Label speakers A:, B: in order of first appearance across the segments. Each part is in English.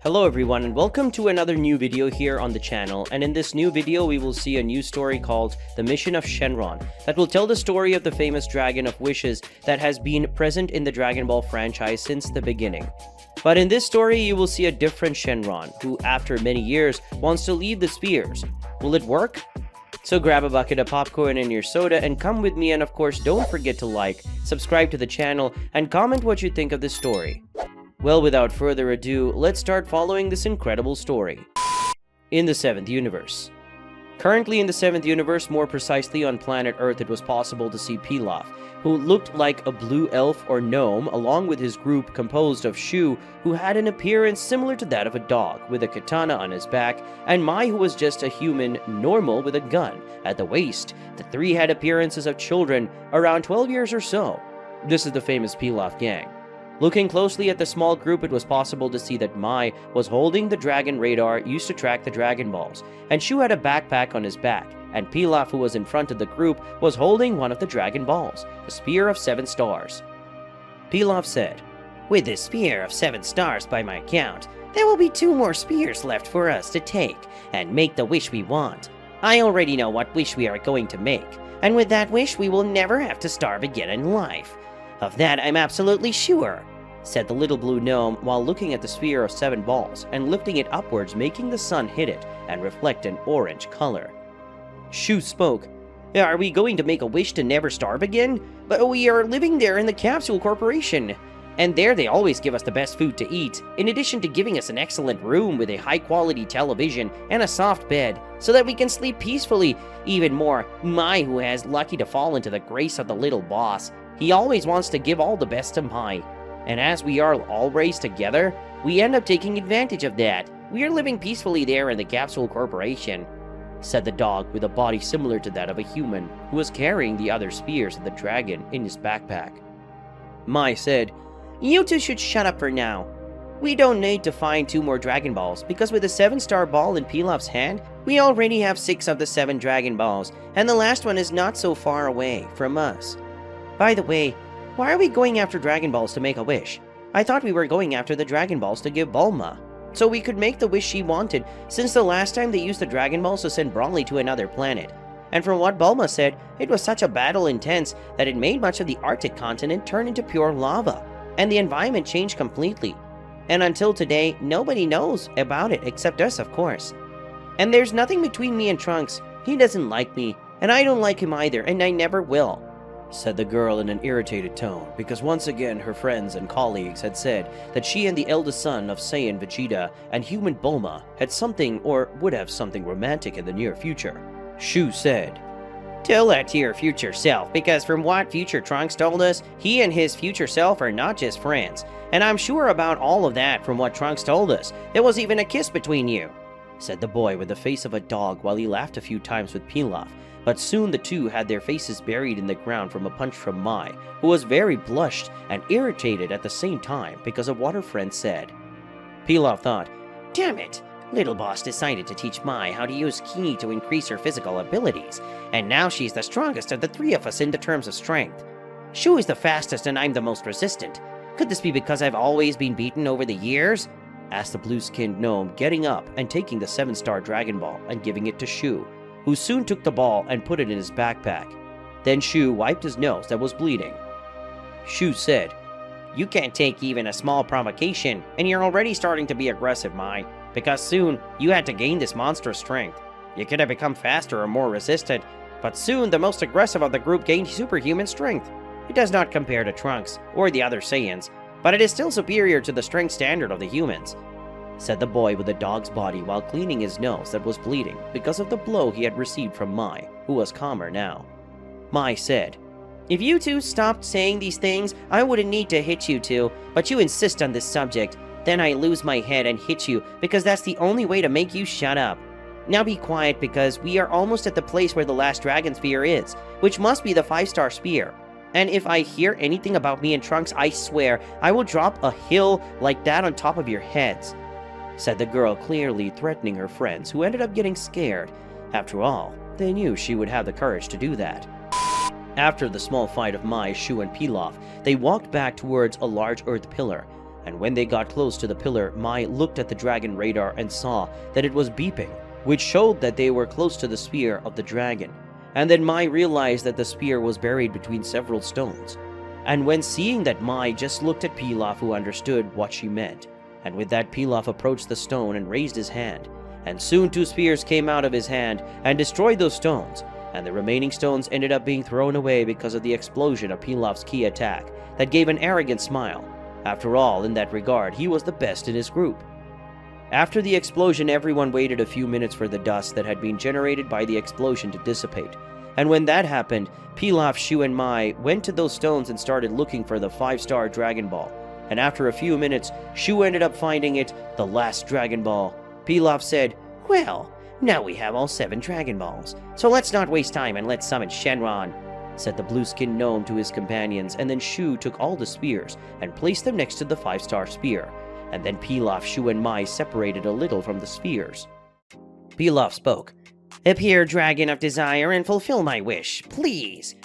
A: Hello everyone and welcome to another new video here on the channel, and in this new video we will see a new story called The Mission of Shenron that will tell the story of the famous dragon of wishes that has been present in the Dragon Ball franchise since the beginning. But in this story you will see a different Shenron who after many years wants to leave the spheres. Will it work? So grab a bucket of popcorn and your soda and come with me, and of course don't forget to like, subscribe to the channel, and comment what you think of this story. Well, without further ado, let's start following this incredible story. In the 7th universe. Currently in the 7th universe, more precisely on planet Earth, it was possible to see Pilaf, who looked like a blue elf or gnome, along with his group composed of Shu, who had an appearance similar to that of a dog, with a katana on his back, and Mai, who was just a human, normal, with a gun at the waist. The three had appearances of children, around 12 years or so. This is the famous Pilaf gang. Looking closely at the small group, it was possible to see that Mai was holding the dragon radar used to track the Dragon Balls, and Shu had a backpack on his back, and Pilaf, who was in front of the group, was holding one of the Dragon Balls, the Spear of 7 Stars. Pilaf said, "With this Spear of 7 Stars by my count, there will be 2 more spears left for us to take and make the wish we want. I already know what wish we are going to make, and with that wish we will never have to starve again in life. Of that I'm absolutely sure," said the little blue gnome while looking at the sphere of 7 balls and lifting it upwards, making the sun hit it and reflect an orange color. Shu spoke, "Are we going to make a wish to never starve again? But we are living there in the Capsule Corporation, and there they always give us the best food to eat, in addition to giving us an excellent room with a high-quality television and a soft bed, so that we can sleep peacefully. Even more, Mai, who has lucky to fall into the grace of the little boss, he always wants to give all the best to Mai. And as we are all raised together, we end up taking advantage of that. We are living peacefully there in the Capsule Corporation," said the dog with a body similar to that of a human, who was carrying the other spears of the dragon in his backpack. Mai said, "You two should shut up for now. We don't need to find 2 more Dragon Balls, because with the 7-star ball in Pilaf's hand, we already have 6 of the 7 Dragon Balls, and the last one is not so far away from us. By the way, why are we going after Dragon Balls to make a wish? I thought we were going after the Dragon Balls to give Bulma, so we could make the wish she wanted, since the last time they used the Dragon Balls to send Broly to another planet. And from what Bulma said, it was such a battle intense that it made much of the Arctic continent turn into pure lava, and the environment changed completely. And until today, nobody knows about it except us, of course. And there's nothing between me and Trunks. He doesn't like me, and I don't like him either, and I never will," said the girl in an irritated tone, because once again her friends and colleagues had said that she and the eldest son of Saiyan Vegeta and human Bulma had something, or would have something, romantic in the near future. Shu said, "Tell that to your future self, because from what future Trunks told us, he and his future self are not just friends, and I'm sure about all of that from what Trunks told us. There was even a kiss between you," said the boy with the face of a dog while he laughed a few times with Pilaf. But soon the two had their faces buried in the ground from a punch from Mai, who was very blushed and irritated at the same time because of what her friend said. Pilaf thought, "Damn it, Little Boss decided to teach Mai how to use Ki to increase her physical abilities, and now she's the strongest of the 3 of us in terms of strength. Shu is the fastest and I'm the most resistant. Could this be because I've always been beaten over the years?" asked the blue-skinned gnome, getting up and taking the 7-star Dragon Ball and giving it to Shu, who soon took the ball and put it in his backpack. Then Shu wiped his nose that was bleeding. Shu said, "You can't take even a small provocation, and you're already starting to be aggressive, Mai, because soon you had to gain this monstrous strength. You could have become faster or more resistant, but soon the most aggressive of the group gained superhuman strength. It does not compare to Trunks or the other Saiyans, but it is still superior to the strength standard of the humans," said the boy with the dog's body while cleaning his nose that was bleeding because of the blow he had received from Mai, who was calmer now. Mai said, "If you two stopped saying these things, I wouldn't need to hit you two, but you insist on this subject. Then I lose my head and hit you, because that's the only way to make you shut up. Now be quiet, because we are almost at the place where the last Dragon Spear is, which must be the 5-star spear. And if I hear anything about me and Trunks, I swear I will drop a hill like that on top of your heads," said the girl, clearly threatening her friends, who ended up getting scared. After all, they knew she would have the courage to do that. After the small fight of Mai, Shu, and Pilaf, they walked back towards a large earth pillar, and when they got close to the pillar, Mai looked at the dragon radar and saw that it was beeping, which showed that they were close to the spear of the dragon. And then Mai realized that the spear was buried between several stones. And when seeing that, Mai just looked at Pilaf, who understood what she meant. And with that, Pilaf approached the stone and raised his hand. And soon 2 spears came out of his hand and destroyed those stones. And the remaining stones ended up being thrown away because of the explosion of Pilaf's key attack that gave an arrogant smile. After all, in that regard, he was the best in his group. After the explosion, everyone waited a few minutes for the dust that had been generated by the explosion to dissipate. And when that happened, Pilaf, Shu, and Mai went to those stones and started looking for the 5-star Dragon Ball. And after a few minutes, Shu ended up finding it, the last Dragon Ball. Pilaf said, "Well, now we have all 7 Dragon Balls, so let's not waste time and let's summon Shenron," said the blue-skinned gnome to his companions, and then Shu took all the spears and placed them next to the 5-star spear. And then Pilaf, Shu, and Mai separated a little from the spheres. Pilaf spoke. "Appear, Dragon of Desire, and fulfill my wish, please,"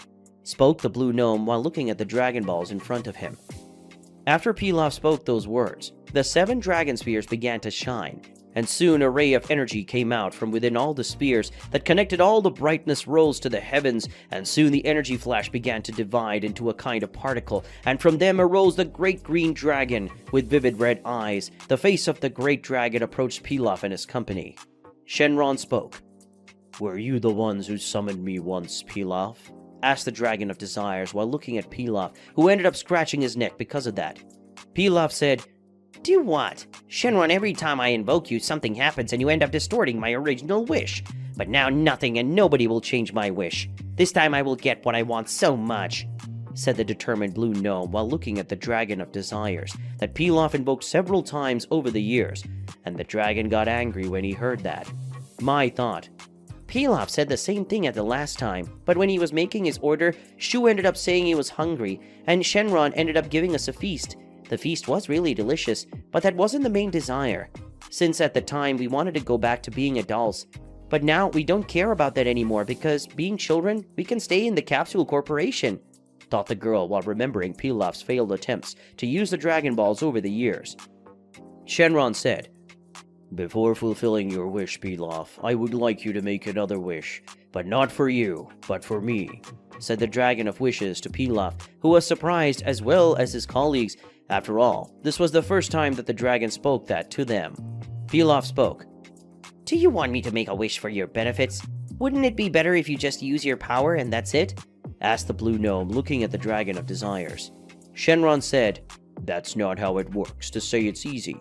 A: spoke the blue gnome while looking at the Dragon Balls in front of him. After Pilaf spoke those words, the 7 dragon spears began to shine, and soon a ray of energy came out from within all the spears that connected all the brightness rose to the heavens, and soon the energy flash began to divide into a kind of particle, and from them arose the great green dragon with vivid red eyes. The face of the great dragon approached Pilaf and his company. Shenron spoke. "Were you the ones who summoned me once, Pilaf?" asked the Dragon of Desires while looking at Pilaf, who ended up scratching his neck because of that. Pilaf said, "Do what? Shenron, every time I invoke you, something happens and you end up distorting my original wish. But now nothing and nobody will change my wish. This time I will get what I want so much," said the determined blue gnome while looking at the Dragon of Desires that Pilaf invoked several times over the years, and the dragon got angry when he heard that. Mai thought, Pilaf said the same thing at the last time, but when he was making his order, Shu ended up saying he was hungry, and Shenron ended up giving us a feast. The feast was really delicious, but that wasn't the main desire, since at the time we wanted to go back to being adults. But now we don't care about that anymore because, being children, we can stay in the Capsule Corporation, thought the girl while remembering Pilaf's failed attempts to use the Dragon Balls over the years. Shenron said, "Before fulfilling your wish, Pilaf, I would like you to make another wish, but not for you, but for me," said the Dragon of Wishes to Pilaf, who was surprised as well as his colleagues. After all, this was the first time that the dragon spoke that to them. Pilaf spoke. "Do you want me to make a wish for your benefits? Wouldn't it be better if you just use your power and that's it?" asked the blue gnome, looking at the Dragon of Desires. Shenron said, "That's not how it works, to say it's easy.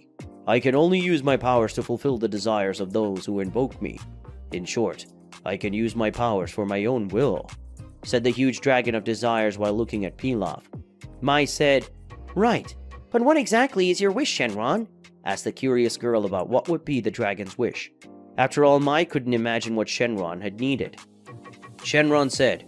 A: I can only use my powers to fulfill the desires of those who invoke me. In short, I can use my powers for my own will," said the huge Dragon of Desires while looking at Pilaf. Mai said, "Right, but what exactly is your wish, Shenron?" asked the curious girl about what would be the dragon's wish. After all, Mai couldn't imagine what Shenron had needed. Shenron said,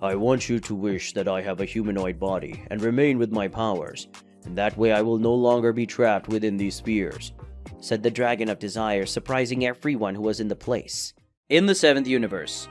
A: "I want you to wish that I have a humanoid body and remain with my powers, and that way I will no longer be trapped within these spheres," said the Dragon of Desire, surprising everyone who was in the place. In the 7th universe.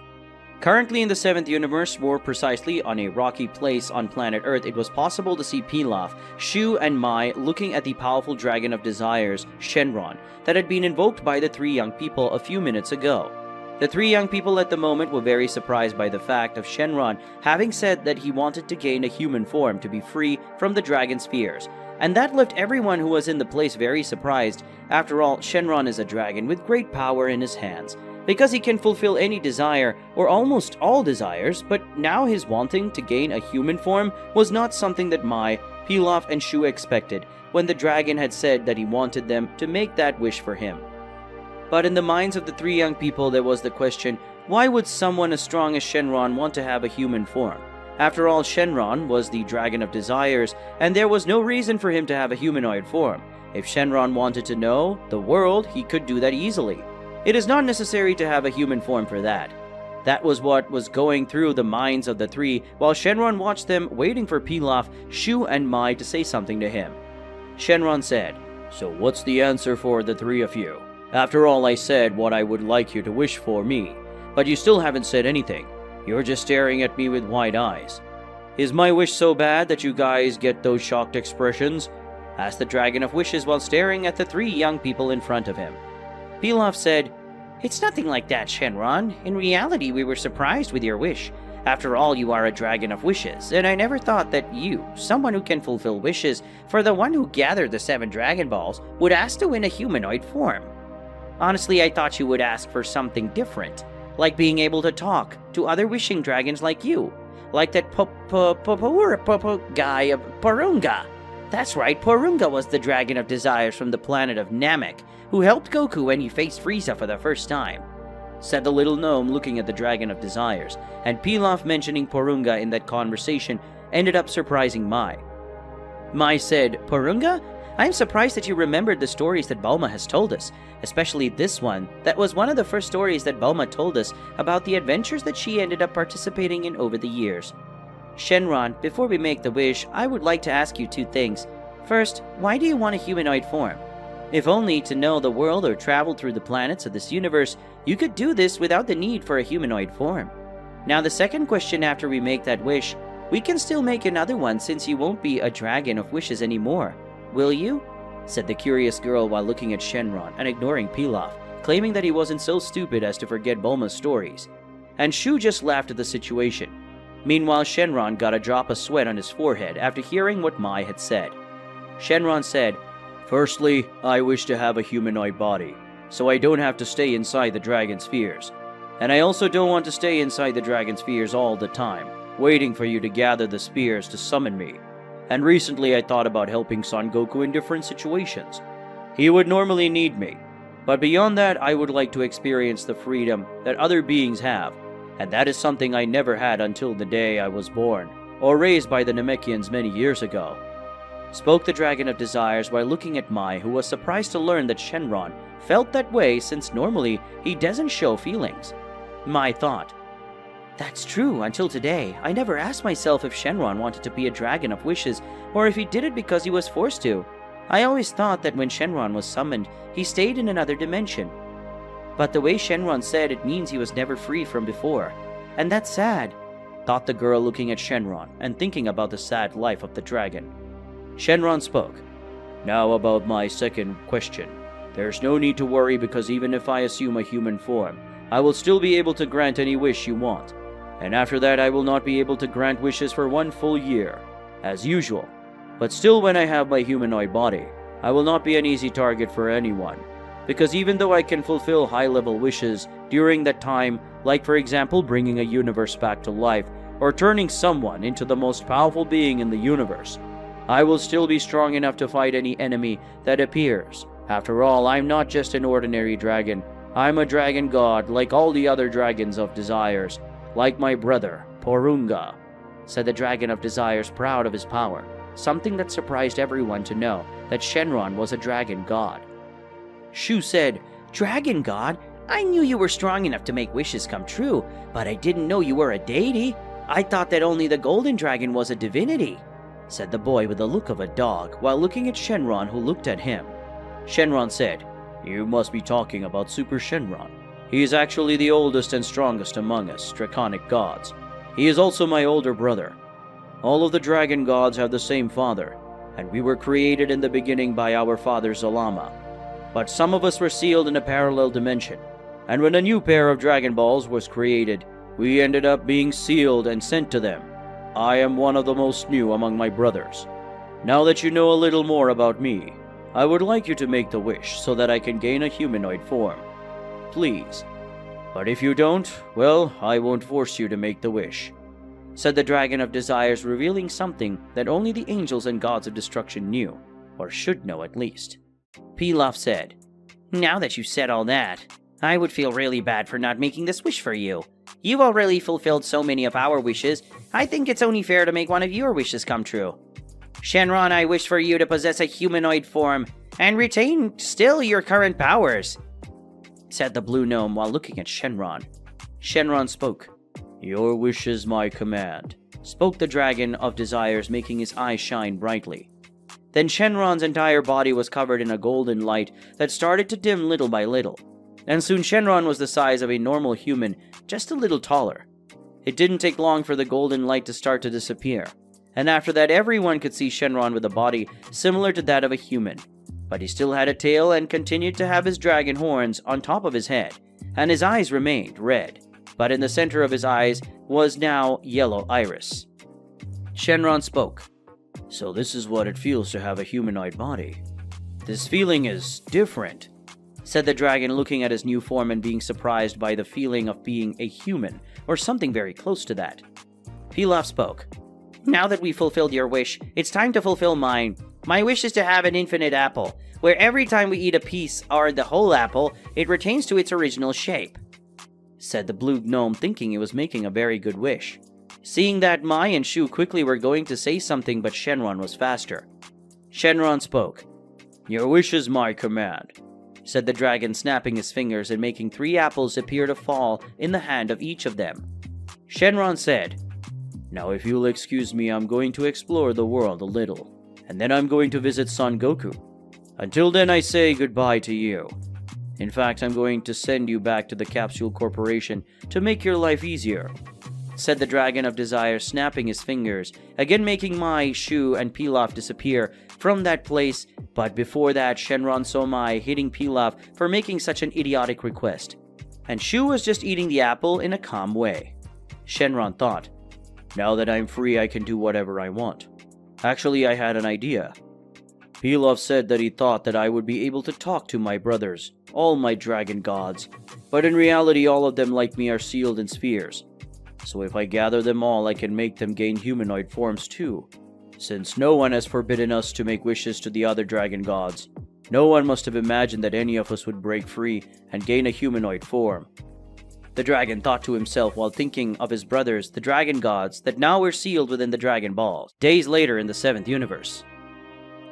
A: Currently in the 7th universe, more precisely on a rocky place on planet Earth, it was possible to see Pilaf, Shu, and Mai looking at the powerful Dragon of Desires, Shenron, that had been invoked by the 3 young people a few minutes ago. The 3 young people at the moment were very surprised by the fact of Shenron having said that he wanted to gain a human form to be free from the dragon spheres, and that left everyone who was in the place very surprised. After all, Shenron is a dragon with great power in his hands, because he can fulfill any desire, or almost all desires, but now his wanting to gain a human form was not something that Mai, Pilaf, and Shu expected when the dragon had said that he wanted them to make that wish for him. But in the minds of the 3 young people there was the question, why would someone as strong as Shenron want to have a human form? After all, Shenron was the Dragon of Desires, and there was no reason for him to have a humanoid form. If Shenron wanted to know the world, he could do that easily. It is not necessary to have a human form for that. That was what was going through the minds of the 3, while Shenron watched them waiting for Pilaf, Shu, and Mai to say something to him. Shenron said, "So what's the answer for the 3 of you? After all, I said what I would like you to wish for me, but you still haven't said anything. You're just staring at me with wide eyes. Is my wish so bad that you guys get those shocked expressions?" asked the Dragon of Wishes while staring at the three young people in front of him. Pilaf said, "It's nothing like that, Shenron. In reality, we were surprised with your wish. After all, you are a Dragon of Wishes, and I never thought that you, someone who can fulfill wishes for the one who gathered the 7 Dragon Balls, would ask to win a humanoid form. Honestly, I thought you would ask for something different, like being able to talk to other wishing dragons like you, like that guy of Porunga. That's right, Porunga was the Dragon of Desires from the planet of Namek, who helped Goku when he faced Frieza for the first time," said the little gnome looking at the Dragon of Desires, and Pilaf mentioning Porunga in that conversation ended up surprising Mai. Mai said, "Porunga? I'm surprised that you remembered the stories that Bulma has told us, especially this one. That was one of the first stories that Bulma told us about the adventures that she ended up participating in over the years. Shenron, before we make the wish, I would like to ask you 2 things. First, why do you want a humanoid form? If only to know the world or travel through the planets of this universe, you could do this without the need for a humanoid form. Now the second question, after we make that wish, we can still make another one since you won't be a Dragon of Wishes anymore. Will you?" said the curious girl while looking at Shenron and ignoring Pilaf, claiming that he wasn't so stupid as to forget Bulma's stories. And Shu just laughed at the situation. Meanwhile, Shenron got a drop of sweat on his forehead after hearing what Mai had said. Shenron said, "Firstly, I wish to have a humanoid body, so I don't have to stay inside the Dragon Spheres. And I also don't want to stay inside the Dragon Spheres all the time, waiting for you to gather the spears to summon me. And recently I thought about helping Son Goku in different situations. He would normally need me, but beyond that I would like to experience the freedom that other beings have, and that is something I never had until the day I was born, or raised by the Namekians many years ago," spoke the Dragon of Desires while looking at Mai, who was surprised to learn that Shenron felt that way since normally he doesn't show feelings. Mai thought, "That's true, until today. I never asked myself if Shenron wanted to be a Dragon of Wishes, or if he did it because he was forced to. I always thought that when Shenron was summoned, he stayed in another dimension. But the way Shenron said, it means he was never free from before. And that's sad," thought the girl looking at Shenron and thinking about the sad life of the dragon. Shenron spoke, "Now about my second question. There's no need to worry because even if I assume a human form, I will still be able to grant any wish you want. And after that I will not be able to grant wishes for 1 full year, as usual. But still, when I have my humanoid body, I will not be an easy target for anyone. Because even though I can fulfill high-level wishes during that time, like for example bringing a universe back to life, or turning someone into the most powerful being in the universe, I will still be strong enough to fight any enemy that appears. After all, I'm not just an ordinary dragon. I'm a dragon god like all the other dragons of desires. Like my brother, Porunga," said the Dragon of Desires, proud of his power, something that surprised everyone to know that Shenron was a dragon god. Shu said, "Dragon god? I knew you were strong enough to make wishes come true, but I didn't know you were a deity. I thought that only the Golden Dragon was a divinity," said the boy with the look of a dog while looking at Shenron, who looked at him. Shenron said, "You must be talking about Super Shenron. He is actually the oldest and strongest among us draconic gods. He is also my older brother. All of the dragon gods have the same father, and we were created in the beginning by our father Zalama. But some of us were sealed in a parallel dimension, and when a new pair of Dragon Balls was created, we ended up being sealed and sent to them. I am one of the most new among my brothers. Now that you know a little more about me, I would like you to make the wish so that I can gain a humanoid form. Please. But if you don't, well, I won't force you to make the wish," said the Dragon of Desires, revealing something that only the angels and gods of destruction knew, or should know at least. Pilaf said, "Now that you said all that, I would feel really bad for not making this wish for you. You've already fulfilled so many of our wishes, I think it's only fair to make one of your wishes come true. Shenron, I wish for you to possess a humanoid form and retain still your current powers," said the blue gnome while looking at Shenron. Shenron spoke. "Your wish is my command," spoke the Dragon of Desires, making his eyes shine brightly. Then Shenron's entire body was covered in a golden light that started to dim little by little, and soon Shenron was the size of a normal human, just a little taller. It didn't take long for the golden light to start to disappear, And after that, everyone could see Shenron with a body similar to that of a human. But he still had a tail and continued to have his dragon horns on top of his head, and his eyes remained red. But in the center of his eyes was now yellow iris. Shenron spoke. "So this is what it feels to have a humanoid body. This feeling is different," said the dragon, looking at his new form and being surprised by the feeling of being a human, or something very close to that. Pilaf spoke. "Now that we've fulfilled your wish, it's time to fulfill mine. My wish is to have an infinite apple, where every time we eat a piece or the whole apple, it retains to its original shape," said the blue gnome, thinking he was making a very good wish. Seeing that, Mai and Shu quickly were going to say something, but Shenron was faster. Shenron spoke. "Your wish is my command," said the dragon, snapping his fingers and making 3 apples appear to fall in the hand of each of them. Shenron said, "Now if you'll excuse me, I'm going to explore the world a little, and then I'm going to visit Son Goku. Until then, I say goodbye to you. In fact, I'm going to send you back to the Capsule Corporation to make your life easier," said the Dragon of Desire, snapping his fingers, again making Mai, Shu, and Pilaf disappear from that place. But before that, Shenron saw Mai hitting Pilaf for making such an idiotic request, and Shu was just eating the apple in a calm way. Shenron thought, "Now that I'm free, I can do whatever I want. Actually, I had an idea. Pilaf said that he thought that I would be able to talk to my brothers, all my dragon gods, but in reality all of them like me are sealed in spheres. So if I gather them all, I can make them gain humanoid forms too. Since no one has forbidden us to make wishes to the other dragon gods, no one must have imagined that any of us would break free and gain a humanoid form." The dragon thought to himself while thinking of his brothers, the dragon gods, that now were sealed within the Dragon Balls, days later in the 7th universe.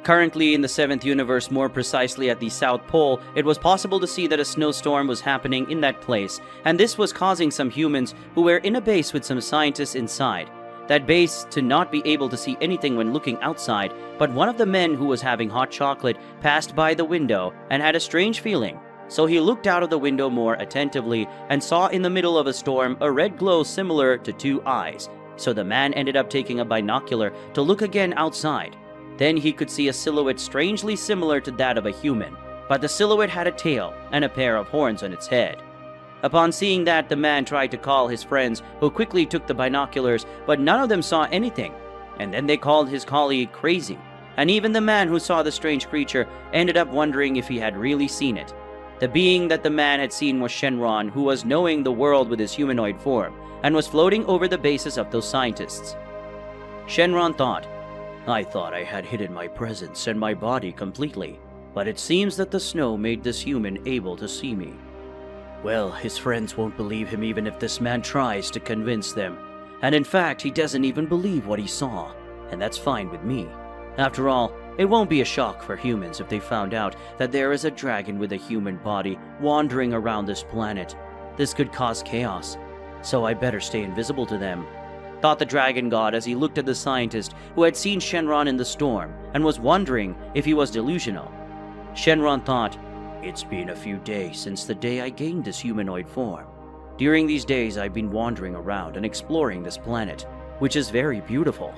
A: Currently in the 7th universe, more precisely at the South Pole, it was possible to see that a snowstorm was happening in that place, and this was causing some humans who were in a base with some scientists inside. That base to not be able to see anything when looking outside, but one of the men who was having hot chocolate passed by the window and had a strange feeling. So he looked out of the window more attentively and saw in the middle of a storm a red glow similar to 2 eyes. So the man ended up taking a binocular to look again outside. Then he could see a silhouette strangely similar to that of a human, but the silhouette had a tail and a pair of horns on its head. Upon seeing that, the man tried to call his friends, who quickly took the binoculars, but none of them saw anything. And then they called his colleague crazy, and even the man who saw the strange creature ended up wondering if he had really seen it. The being that the man had seen was Shenron, who was knowing the world with his humanoid form, and was floating over the bases of those scientists. Shenron thought, "I thought I had hidden my presence and my body completely, but it seems that the snow made this human able to see me. Well, his friends won't believe him even if this man tries to convince them. And in fact, he doesn't even believe what he saw, and that's fine with me. After all, it won't be a shock for humans if they found out that there is a dragon with a human body wandering around this planet. This could cause chaos, so I better stay invisible to them," thought the dragon god as he looked at the scientist who had seen Shenron in the storm and was wondering if he was delusional. Shenron thought, "It's been a few days since the day I gained this humanoid form. During these days, I've been wandering around and exploring this planet, which is very beautiful.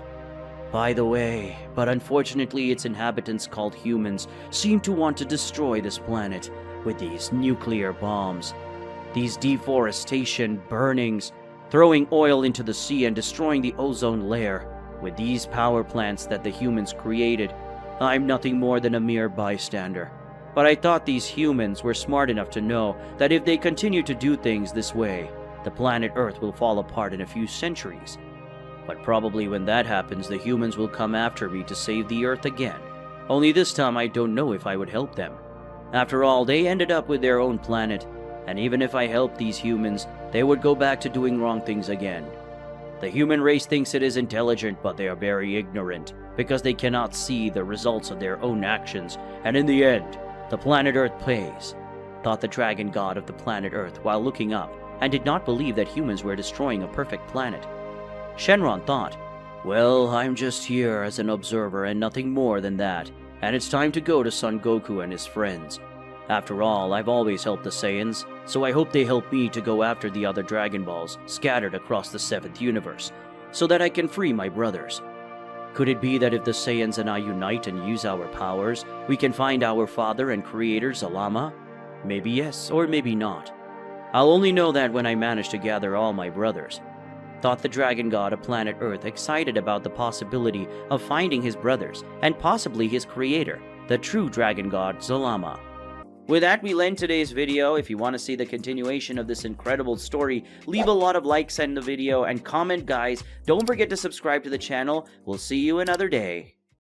A: By the way, but unfortunately its inhabitants called humans seem to want to destroy this planet with these nuclear bombs, these deforestation burnings, throwing oil into the sea and destroying the ozone layer. With these power plants that the humans created, I'm nothing more than a mere bystander. But I thought these humans were smart enough to know that if they continue to do things this way, the planet Earth will fall apart in a few centuries. But probably when that happens, the humans will come after me to save the Earth again. Only this time I don't know if I would help them. After all, they ended up with their own planet, and even if I helped these humans, they would go back to doing wrong things again. The human race thinks it is intelligent, but they are very ignorant, because they cannot see the results of their own actions, and in the end, the planet Earth pays," thought the dragon god of the planet Earth while looking up, and did not believe that humans were destroying a perfect planet. Shenron thought, "Well, I'm just here as an observer and nothing more than that, and it's time to go to Son Goku and his friends. After all, I've always helped the Saiyans, so I hope they help me to go after the other Dragon Balls scattered across the 7th universe, so that I can free my brothers." Could it be that if the Saiyans and I unite and use our powers, we can find our father and creator Zalama? Maybe yes, or maybe not. I'll only know that when I manage to gather all my brothers. Thought the dragon god of planet Earth excited about the possibility of finding his brothers, and possibly his creator, the true dragon god Zalama. With that, we'll end today's video. If you want to see the continuation of this incredible story, leave a lot of likes on the video and comment, guys. Don't forget to subscribe to the channel. We'll see you another day.